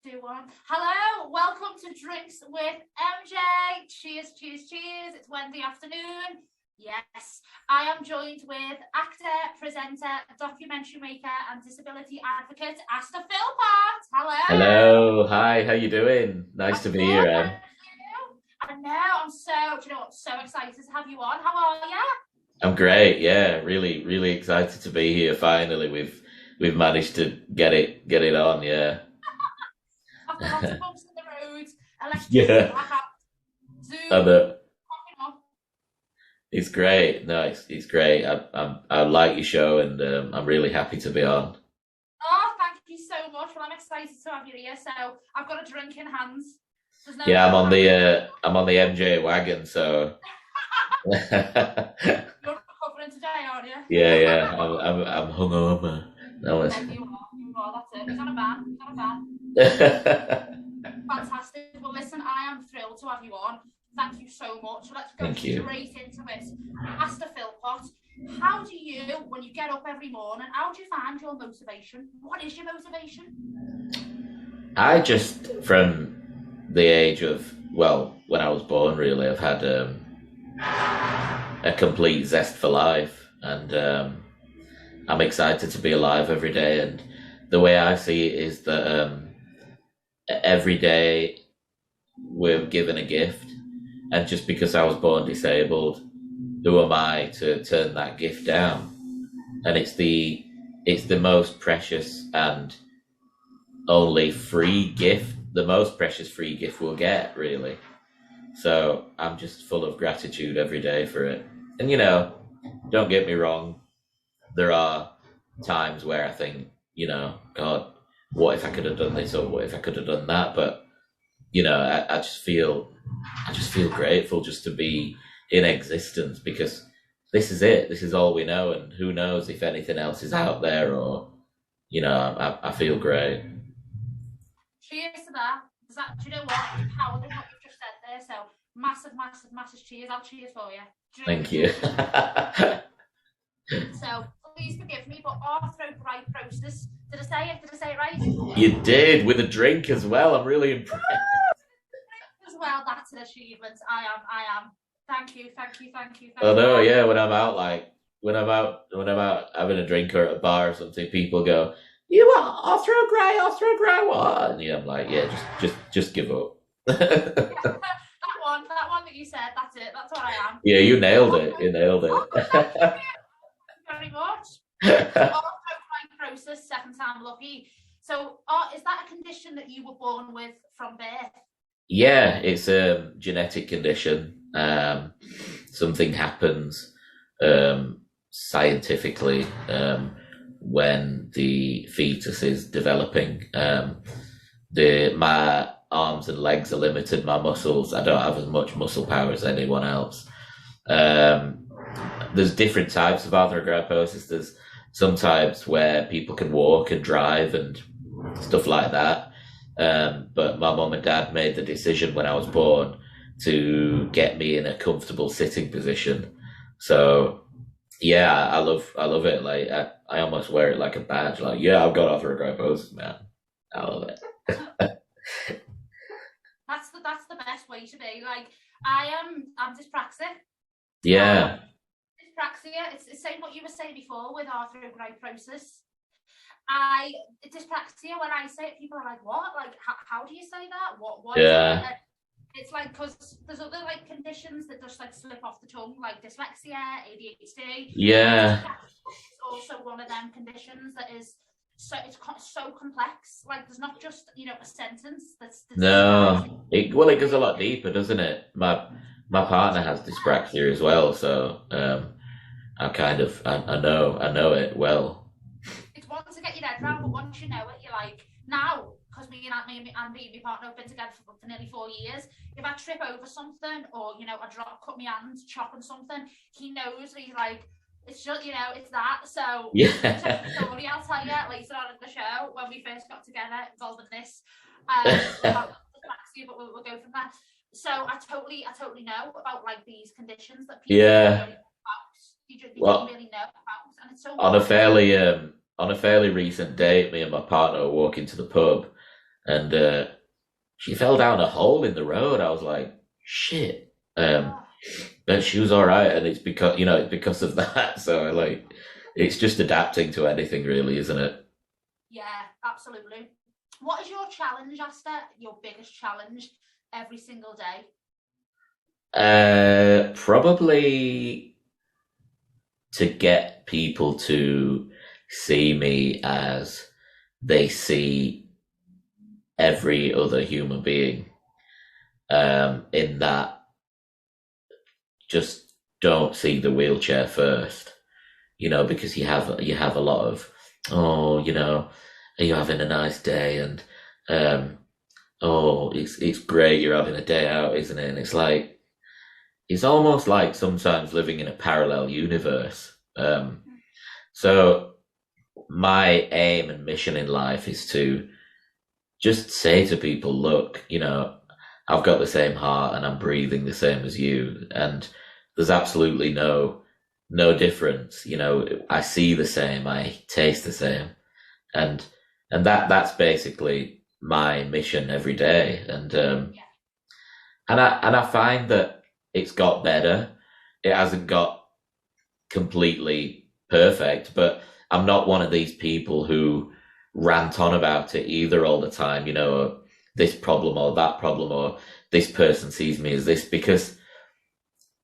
Two, one. Hello, welcome to Drinks with MJ. Cheers, cheers, cheers. It's Wednesday afternoon. Yes, I am joined with actor, presenter, documentary maker, and disability advocate Asta Philpot. Hello. Hello, hi, how you doing? Nice to be here, Em. I know, I'm so excited to have you on. How are you? I'm great, yeah, really excited to be here. Finally, we've managed to get it on, yeah. After lots of bumps in the road, electricity Yeah, blackout, and Zoom, popping up. it's great. No, it's great. I like your show, and I'm really happy to be on. Oh, thank you so much. Well, I'm excited to have you here. So I've got a drink in hand. There's Yeah, no alcohol. I'm on the MJ wagon, so yeah, You're recovering today, aren't you? yeah, I'm hungover. No, Oh, you are. That's it. He's on a ban. He's on a ban. it's Fantastic. Well, listen, I am thrilled to have you on. Thank you so much. So let's go thank you. straight into it. Asta Philpot, how do you, when you get up every morning, how do you find your motivation? What is your motivation? I just, from the age of, well, when I was born, really, I've had a complete zest for life, and I'm excited to be alive every day. And the way I see it is that every day we're given a gift, and just because I was born disabled, who am I to turn that gift down? And it's the most precious and only free gift, the most precious free gift we'll get, really. So I'm just full of gratitude every day for it. And don't get me wrong, there are times where I think, God, what if I could have done this or what if I could have done that? But I just feel grateful just to be in existence because this is it. This is all we know, and who knows if anything else is out there or I feel great. Cheers to that. Do you know what? There's power in what you've just said there. So massive, massive, massive cheers. I'll cheers for you. Thank Drink. you. So please forgive me, but arthrogryposis. Did I say it? Did I say it right? You did with a drink as well. I'm really impressed. As well, that's an achievement. I am. Thank you, thank you, thank you, Oh thank you. no, yeah, when I'm out having a drink or at a bar or something, people go, "You are Arthrogry, what?" And I'm like, "Yeah, just give up." That one that you said, that's it. That's what I am. Yeah, you nailed it. You nailed Oh, thank you it. very much. So arthrogryposis, second time lucky. So, is that a condition that you were born with from birth? Yeah, it's a genetic condition. Something happens scientifically when the fetus is developing. My arms and legs are limited. My muscles, I don't have as much muscle power as anyone else. Um, there's different types of arthrogryposis. There's some types where people can walk and drive and stuff like that. But my mum and dad made the decision when I was born to get me in a comfortable sitting position. So yeah, I love it. Like I almost wear it like a badge. Like yeah, I've got arthrogryposis, man. I love it. That's the best way to be. Like I'm dyspraxic. Um, Yeah, Dyspraxia. It's the same what you were saying before with arthrogryposis. I Dyspraxia. When I say it, people are like, "What? Like, how do you say that? What is it?" yeah, It's like because there's other like conditions that just like slip off the tongue, like dyslexia, ADHD. yeah. Dyspraxia is also one of them conditions that is so complex. Like, there's not just a sentence that's describes it. No, it goes a lot deeper, doesn't it? My partner has dyspraxia as well, so I know it well. It's one to get your head around, but once you know it, you're like, now, because me and my partner have been together for nearly 4 years. If I trip over something or I cut my hand chopping something, he knows. He's like, it's just it's that. So Yeah. story I'll tell you later on in the show when we first got together involving this about dyslexia, but we'll go from there. So I totally know about like these conditions that people don't Yeah. know about. They don't Well, really know about, and it's so on a important. fairly on a fairly recent date, me and my partner were walking to the pub, and she fell down a hole in the road. I was like, shit. But she was all right, and it's because of that. So like, it's just adapting to anything, really, isn't it? Yeah, absolutely. What is your challenge, Asta? Your biggest challenge every single day? Probably to get people to see me as they see every other human being. In that, just don't see the wheelchair first, because you have a lot of, oh, are you having a nice day? And um, oh, it's great you're having a day out, isn't it? And it's like it's almost like sometimes living in a parallel universe. So my aim and mission in life is to just say to people, look, I've got the same heart and I'm breathing the same as you, and there's absolutely no difference. I see the same, I taste the same, and that's basically my mission every day. And I find that it's got better. It hasn't got completely perfect, but I'm not one of these people who rant on about it either all the time, this problem or that problem, or this person sees me as this, because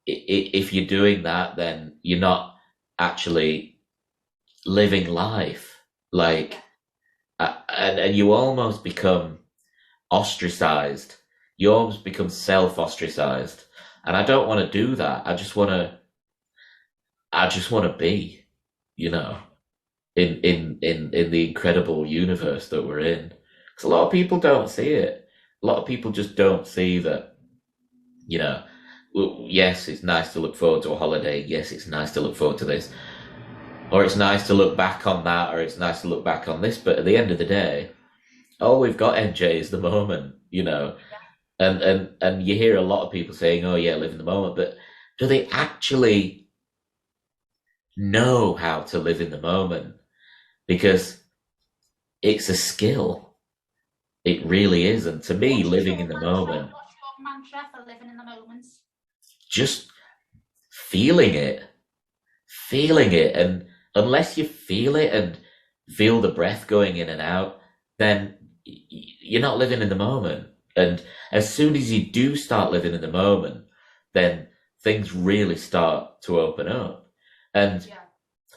if you're doing that, then you're not actually living life. Like, and you almost become ostracized. You almost become self-ostracized. And I don't want to do that. I just want to be, you know, in the incredible universe that we're in. Because a lot of people don't see it. A lot of people just don't see that, you know, well, yes, it's nice to look forward to a holiday. Yes, it's nice to look forward to this. Or it's nice to look back on that, or it's nice to look back on this. But at the end of the day, all we've got, MJ, is the moment, you know. And you hear a lot of people saying, "Oh yeah, live in the moment," but do they actually know how to live in the moment? Because it's a skill. It really is. And to me, living in the moment, What's your mantra for living in the moment? just feeling it, feeling it. And unless you feel it and feel the breath going in and out, then you're not living in the moment. And as soon as you do start living in the moment, then things really start to open up. And Yeah.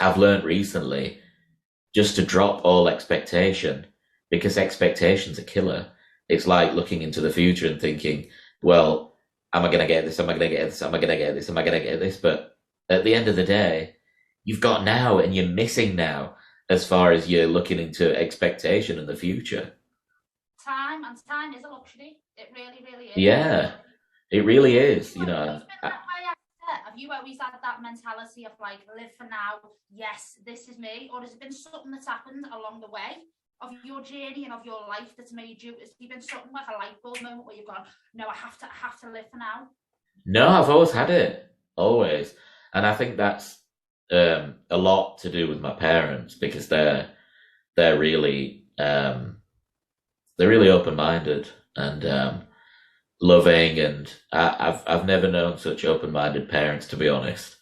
I've learned recently just to drop all expectation, because expectation's a killer. It's like looking into the future and thinking, well, am I going to get this? Am I going to get this? Am I going to get this? Am I going to get this? But at the end of the day, you've got now and you're missing now as far as you're looking into expectation in the future. Time is a luxury. It really, really is. Yeah, it really is. Have you always been that way, Esther? Have you always had that mentality of like, live for now? Yes, this is me. Or has it been something that's happened along the way of your journey and of your life that's made you? Has it been something like a light bulb moment where you've gone, no, I have to live for now? No, I've always had it, always, and I think that's a lot to do with my parents, because they're really they're really open minded and loving, and I've never known such open minded parents, to be honest,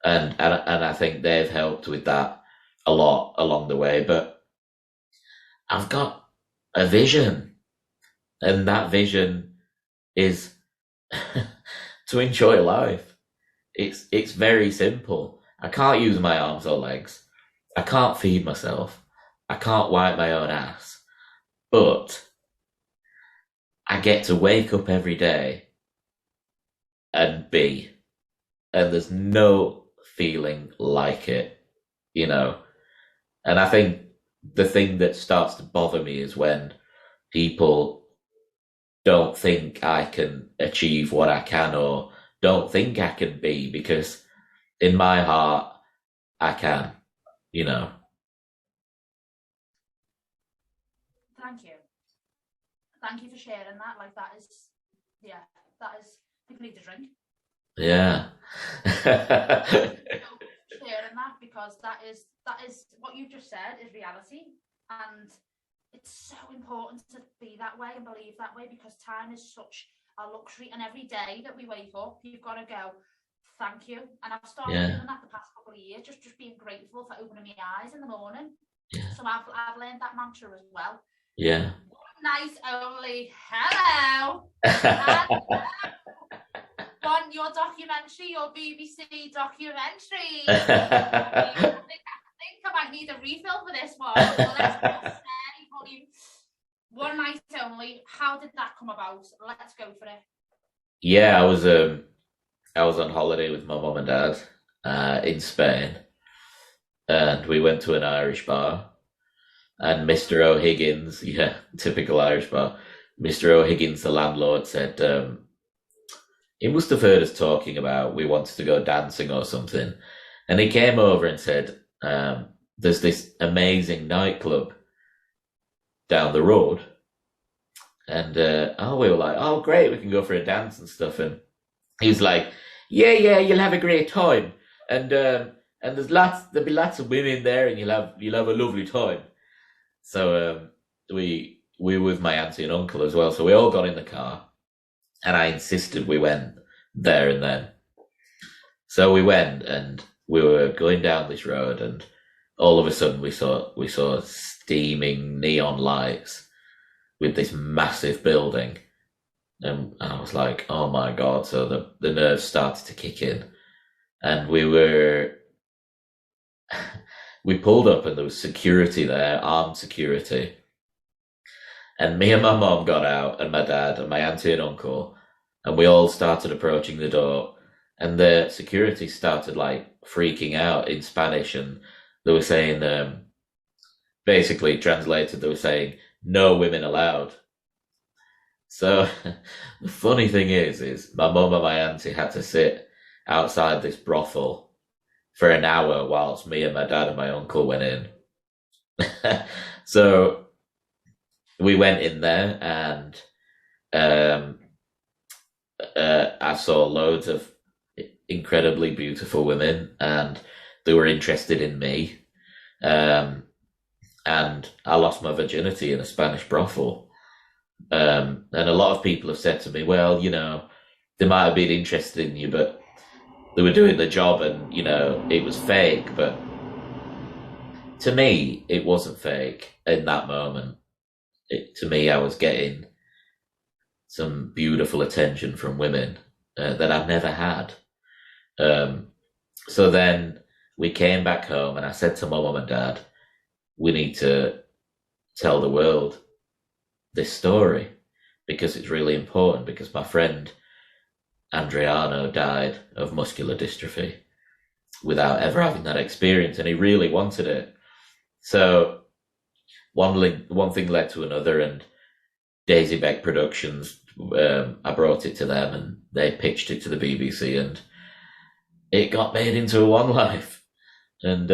and I think they've helped with that a lot along the way. But I've got a vision, and that vision is to enjoy life. It's very simple. I can't use my arms or legs. I can't feed myself. I can't wipe my own ass. But I get to wake up every day and be. And there's no feeling like it, you know. And I think the thing that starts to bother me is when people don't think I can achieve what I can, or don't think I can be, because in my heart, I can, you know. Thank you. Thank you for sharing that. Like that is, yeah, that is. People need to drink. Yeah. Sharing that, because that is what you just said is reality, and it's so important to be that way and believe that way, because time is such a luxury, and every day that we wake up, you've got to go, thank you. And I've started doing that the past couple of years, just being grateful for opening my eyes in the morning. So I've learned that mantra as well. Yeah. One night only. Hello. On your documentary, your BBC documentary. I think I might need a refill for this one. One night only. How did that come about? Let's go for it. Yeah, I was on holiday with my mum and dad in Spain, and we went to an Irish bar, and Mr. O'Higgins, typical Irish bar, Mr. O'Higgins, the landlord, said, he must have heard us talking about we wanted to go dancing or something, and he came over and said, there's this amazing nightclub down the road, and we were like, oh great, we can go for a dance and stuff, and he's like, yeah, you'll have a great time, and there'll be lots of women there, and you'll have a lovely time. So we were with my auntie and uncle as well, so we all got in the car, and I insisted we went there and then. So we went, and we were going down this road, and all of a sudden we saw steaming neon lights with this massive building. And I was like, oh my God. So the nerves started to kick in. And we pulled up, and there was security there, armed security. And me and my mom got out, and my dad and my auntie and uncle, and we all started approaching the door. And the security started like freaking out in Spanish, and they were saying, basically translated, they were saying, no women allowed. So the funny thing is my mum and my auntie had to sit outside this brothel for an hour whilst me and my dad and my uncle went in. So we went in there, and I saw loads of incredibly beautiful women, and they were interested in me. And I lost my virginity in a Spanish brothel. And a lot of people have said to me, well, they might have been interested in you, but they were doing the job, and, it was fake. But to me, it wasn't fake in that moment. To me, I was getting some beautiful attention from women that I've never had. So then we came back home, and I said to my mum and dad, we need to tell the world this story, because it's really important, because my friend Andriano died of muscular dystrophy without ever having that experience, and he really wanted it. So one thing led to another, and Daisy Beck Productions, I brought it to them, and they pitched it to the BBC, and it got made into a One Life. And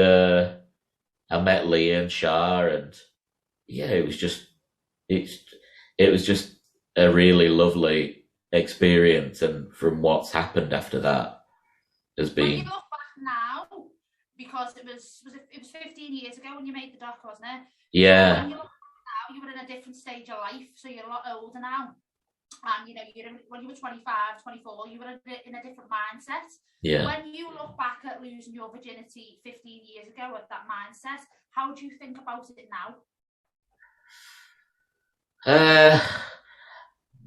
I met Leah and Shah, and it was just a really lovely experience. And from what's happened after that has been. When you look back now, because it was 15 years ago when you made the doc, wasn't it? Yeah. When you look back now, you were in a different stage of life, so you're a lot older now. And when you were 25, 24, you were in a different mindset. Yeah. When you look back at losing your virginity 15 years ago with that mindset, how do you think about it now?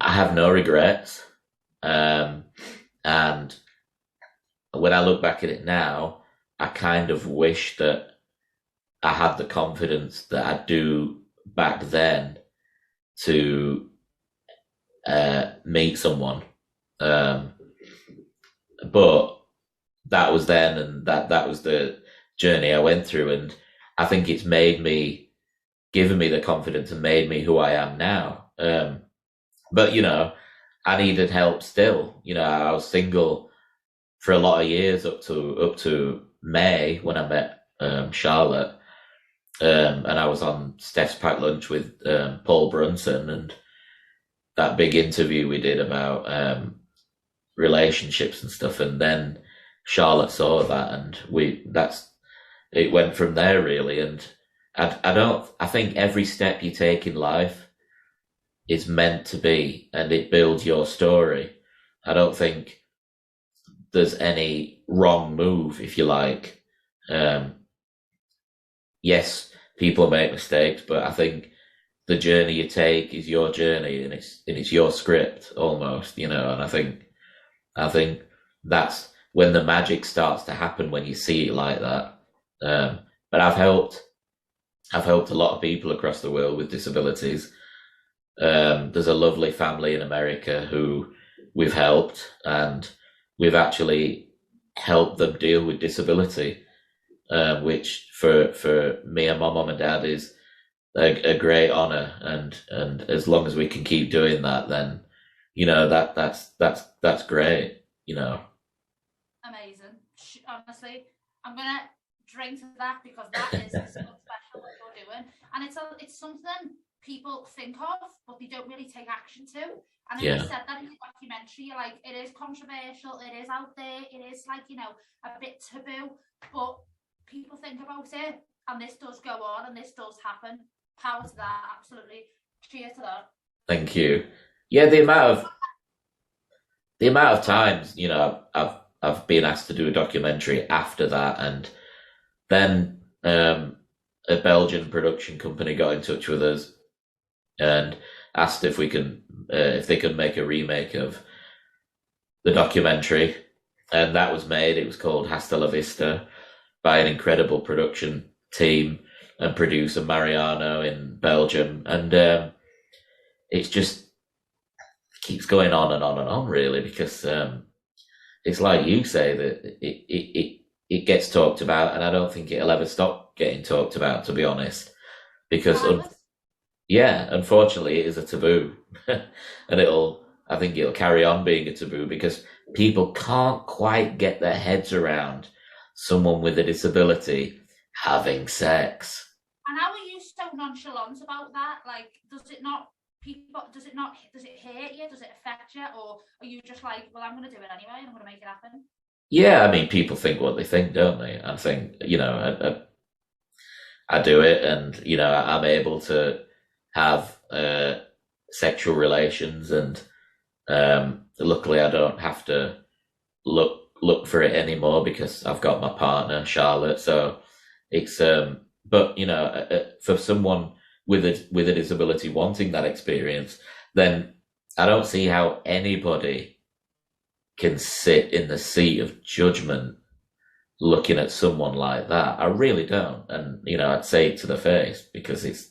I have no regrets. And when I look back at it now, I kind of wish that I had the confidence that I do back then to meet someone. But that was then, and that was the journey I went through, and I think it's given me the confidence and made me who I am now. But I needed help still. I was single for a lot of years up to May when I met Charlotte, and I was on Steph's Packed Lunch with Paul Brunson, and that big interview we did about relationships and stuff, and then Charlotte saw that, and it went from there really. And I think every step you take in life is meant to be, and it builds your story. I don't think there's any wrong move, if you like. Um, yes, people make mistakes, but I think the journey you take is your journey, and it's your script almost, you know. And I think that's when the magic starts to happen, when you see it like that. But I've helped a lot of people across the world with disabilities. There's a lovely family in America who we've helped, and we've actually helped them deal with disability, which for me and my mum and dad is a great honor. And as long as we can keep doing that, then you know that's great. You know. Amazing. Honestly, I'm gonna drink to that because that is something special what you're doing, and it's something people think of, but they don't really take action to. And then you said that in the documentary, you're like, it is controversial, it is out there, it is like, you know, a bit taboo, but people think about it, and this does go on, and this does happen. Power to that, absolutely. Cheers to that. Thank you. Yeah, the amount of times, you know, I've been asked to do a documentary after that, and then a Belgian production company got in touch with us and asked if they could make a remake of the documentary, and that was made. It was called Hasta la Vista by an incredible production team and producer Mariano in Belgium, and it's just keeps going on and on and on, really, because it's like you say, that it gets talked about, and I don't think it'll ever stop getting talked about, to be honest, because unfortunately, it is a taboo, and I think it'll carry on being a taboo because people can't quite get their heads around someone with a disability having sex. And how are you so nonchalant about that? Like, does it hurt you? Does it affect you? Or are you just like, well, I'm going to do it anyway, and I'm going to make it happen? Yeah, I mean, people think what they think, don't they? I think, you know, I do it, and, you know, I'm able to have sexual relations, and luckily I don't have to look for it anymore because I've got my partner, Charlotte. So it's but you know, for someone with a disability wanting that experience, then I don't see how anybody can sit in the seat of judgment looking at someone like that. I really don't. And you know, I'd say it to the face, because it's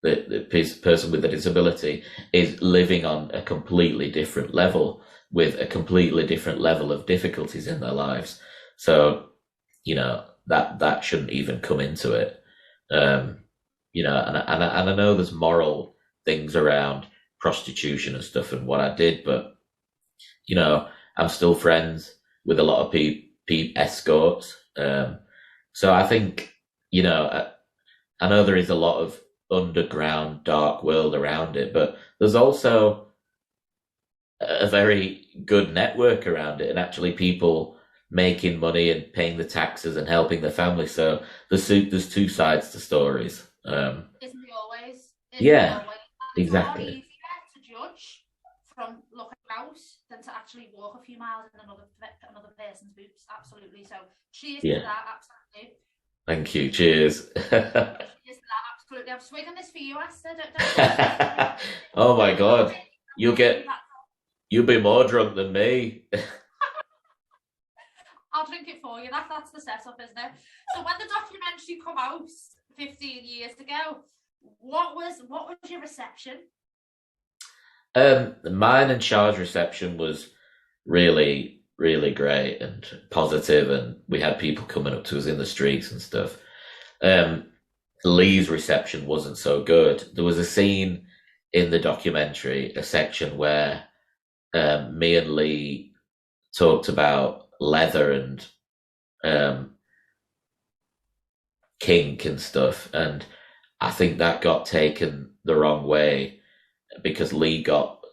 the person with a disability is living on a completely different level with a completely different level of difficulties in their lives. So, you know, that shouldn't even come into it. You know, and I know there's moral things around prostitution and stuff and what I did, but you know, I'm still friends with a lot of escorts. So I think, you know, I know there is a lot of underground dark world around it, but there's also a very good network around it, and actually people making money and paying the taxes and helping their family. So there's two sides to stories. Isn't it always? Exactly. It's easier to judge from looking out than to actually walk a few miles in another person's boots. Absolutely. So cheers to that. Absolutely. Thank you. Cheers. Cheers to that. Absolutely. I'm swigging this for you, Asta. Don't Oh my God. You'll be more drunk than me. I'll drink it for you. That's the setup, isn't it? So when the documentary come out 15 years ago, what was your reception? Mine and Char's reception was really, really great and positive, and we had people coming up to us in the streets and stuff. Lee's reception wasn't so good. There was a scene in the documentary, a section where me and Lee talked about leather and kink and stuff, and I think that got taken the wrong way because Lee got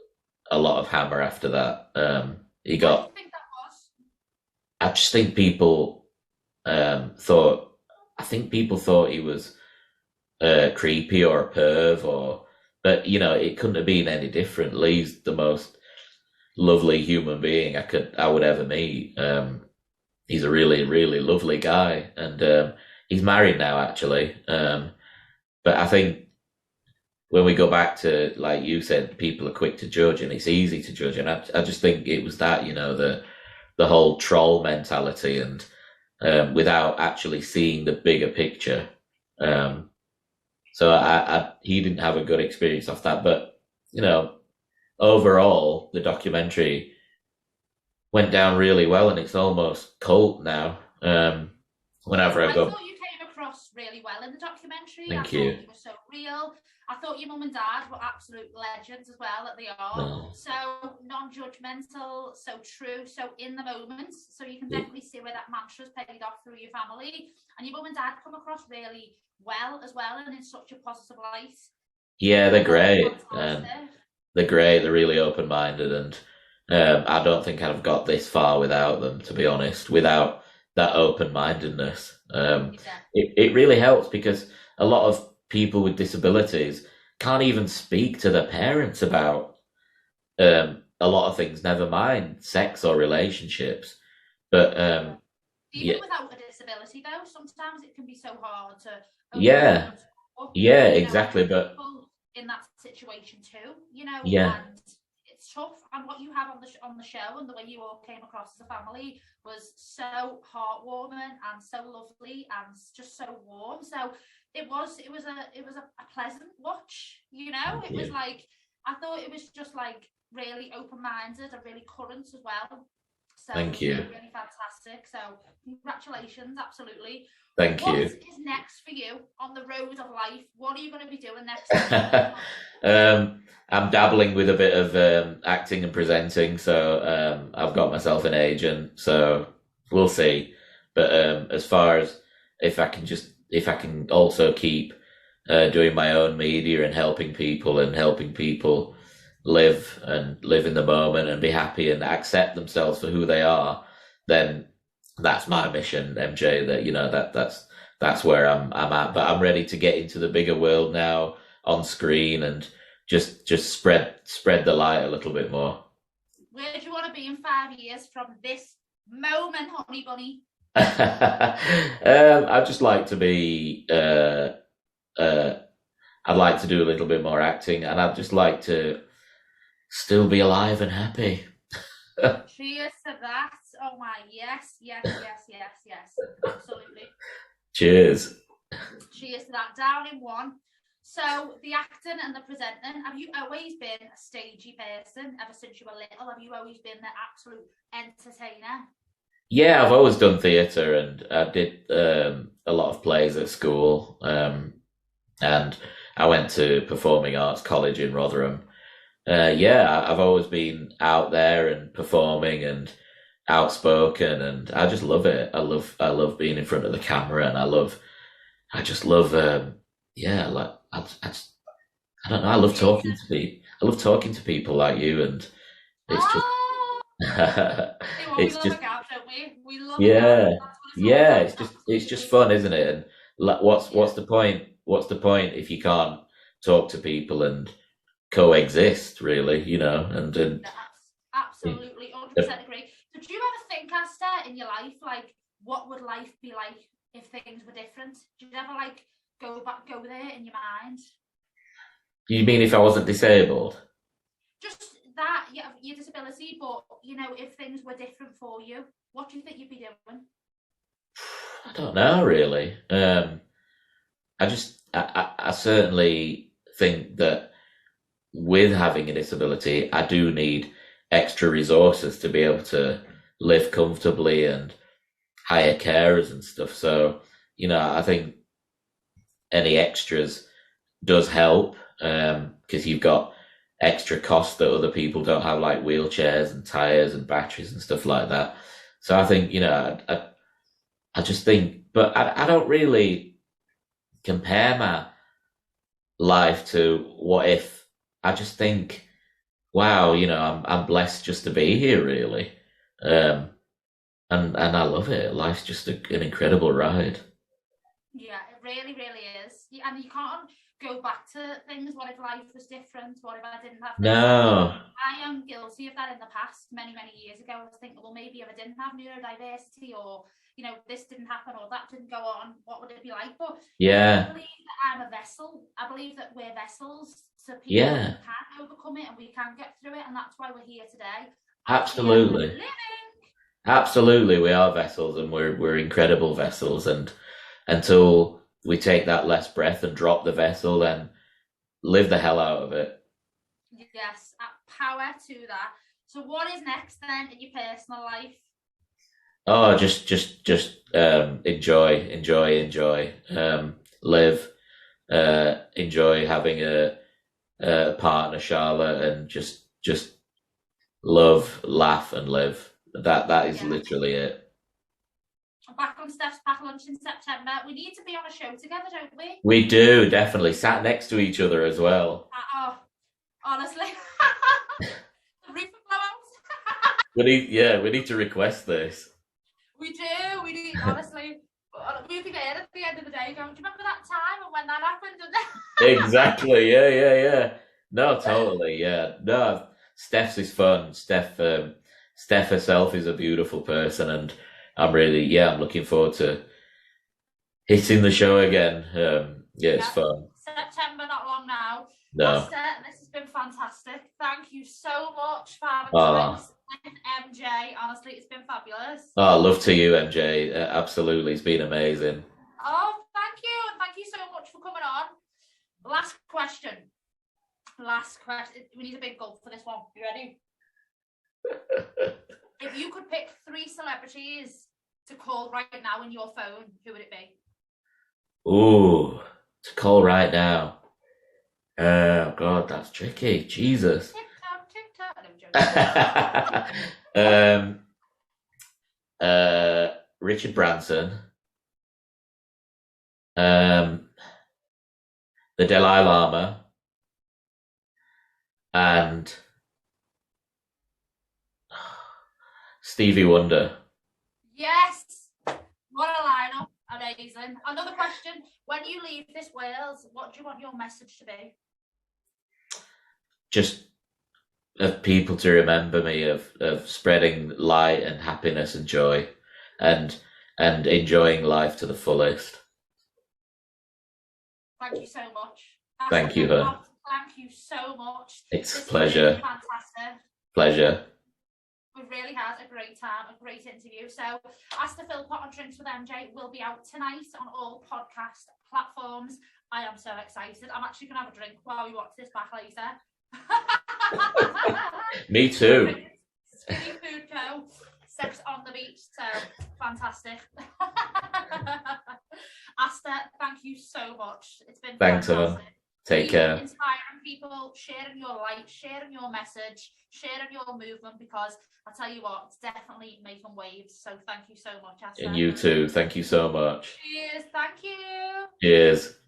a lot of hammer after that. What do you think that was? I just think people thought he was creepy or a perv but it couldn't have been any different. Lee's the most lovely human being I would ever meet. He's a really, really lovely guy, and he's married now, actually. But I think when we go back to, like you said, people are quick to judge, and it's easy to judge, and I just think it was that, the whole troll mentality, and without actually seeing the bigger picture. So he didn't have a good experience off that, but overall, the documentary went down really well, and it's almost cult now. Whenever I I go, thought you came across really well in the documentary. Thank I you. thought you were so real. I thought your mum and dad were absolute legends as well, that they are. So non-judgmental, so true, so in the moment. So you can definitely see where that mantra's paid off through your family. And your mum and dad come across really well as well, and in such a positive light. Yeah, they're great. Fantastic. They're great. They're really open-minded, and I don't think I'd have got this far without them, to be honest, without that open-mindedness. It really helps, because a lot of people with disabilities can't even speak to their parents about a lot of things, never mind sex or relationships. But even without a disability, though, sometimes it can be so hard to exactly. But in that situation too, yeah, and it's tough. And what you have on the show, and the way you all came across as a family, was so heartwarming and so lovely and just so warm. So it was a pleasant watch. It was like, I thought it was just like really open-minded and really current as well. So thank you. Really fantastic. So congratulations, absolutely. Thank you. What is next for you on the road of life? What are you going to be doing next? I'm dabbling with a bit of acting and presenting, so I've got myself an agent, so we'll see. But as far as if I can also keep doing my own media and helping people live in the moment and be happy and accept themselves for who they are, then that's my mission, MJ. That's where I'm at. But I'm ready to get into the bigger world now, on screen, and just spread the light a little bit more. Where do you want to be in 5 years from this moment, honey bunny? I'd just like to be. I'd like to do a little bit more acting, and I'd just like to still be alive and happy. Cheers to that. Oh my, yes. Absolutely. Cheers. Cheers to that. Down in one. So the acting and the presenting, have you always been a stagey person ever since you were little? Have you always been the absolute entertainer? Yeah, I've always done theatre, and I did a lot of plays at school, and I went to Performing Arts College in Rotherham. I've always been out there and performing and outspoken, and I just love it. I love being in front of the camera, and I just love I don't know, I love talking to people. I love talking to people like you, and it's just it's just we love it's just fun, isn't it? And what's the point? What's the point if you can't talk to people and coexist, really? And absolutely 100% agree. So do you ever think, Asta, in your life, like, what would life be like if things were different? Do you ever like go there in your mind? You mean if I wasn't disabled? Just that, yeah, your disability, but if things were different for you, what do you think you'd be doing? I don't know, really. I certainly think that with having a disability, I do need extra resources to be able to live comfortably and hire carers and stuff. So, I think any extras does help, because you've got extra costs that other people don't have, like wheelchairs and tires and batteries and stuff like that. So I think, I just think, but I don't really compare my life to what if. I just think, wow, I'm blessed just to be here, really. And I love it. Life's just an incredible ride. Yeah, it really, really is. And you can't go back to things. What if life was different? What if I didn't have this? No. I am guilty of that in the past. Many, many years ago, I was thinking, well, maybe if I didn't have neurodiversity, or this didn't happen, or that didn't go on, what would it be like? But Yeah. I believe that I'm a vessel. I believe that we're vessels, so people can overcome it and we can get through it, and that's why we're here today. Absolutely. Absolutely, we are vessels, and we're incredible vessels, and until we take that last breath and drop the vessel, then live the hell out of it. Yes, power to that. So what is next then in your personal life? Oh, just enjoy, live, enjoy having a partner, Charlotte, and just love, laugh, and live. That is literally it. I'm back on Steph's Pack Lunch in September. We need to be on a show together, don't we? We do, definitely. Sat next to each other as well. Honestly. The roof will blow out. We need to request this. We do. We need, honestly. We'll be there at the end of the day going, do you remember that time and when that happened? Exactly. Yeah. No, totally. Yeah. No, Steph's is fun. Steph herself is a beautiful person, and I'm looking forward to hitting the show again. It's fun. September, not long now. No. Asta, this has been fantastic. Thank you so much for having us with MJ. Honestly, it's been fabulous. Oh, love to you, MJ. Absolutely, it's been amazing. Oh, thank you, and thank you so much for coming on. Last question. We need a big gulp for this one. You ready? If you could pick 3 celebrities to call right now in your phone, who would it be? Ooh, to call right now. Oh God, that's tricky. Jesus. TikTok. Richard Branson. The Dalai Lama. And Stevie Wonder. Yes! What a lineup. Amazing. Another question. When you leave this world, what do you want your message to be? Just of people to remember me, of spreading light and happiness and joy, and enjoying life to the fullest. Thank you so much. Thank you, hun. Thank you so much. It's a pleasure. Really fantastic. Pleasure. We really had a great time, a great interview. So, Asta Philpot on Drinks with MJ will be out tonight on all podcast platforms. I am so excited. I'm actually going to have a drink while we watch this back later. Me too. Skinny Food Co. Sex on the beach. So, fantastic. Asta, thank you so much. It's been fantastic. Take care. Inspiring people, sharing your light, sharing your message, sharing your movement, because I tell you what, it's definitely making waves. So thank you so much, Asta. And you too. Thank you so much. Cheers. Thank you. Cheers.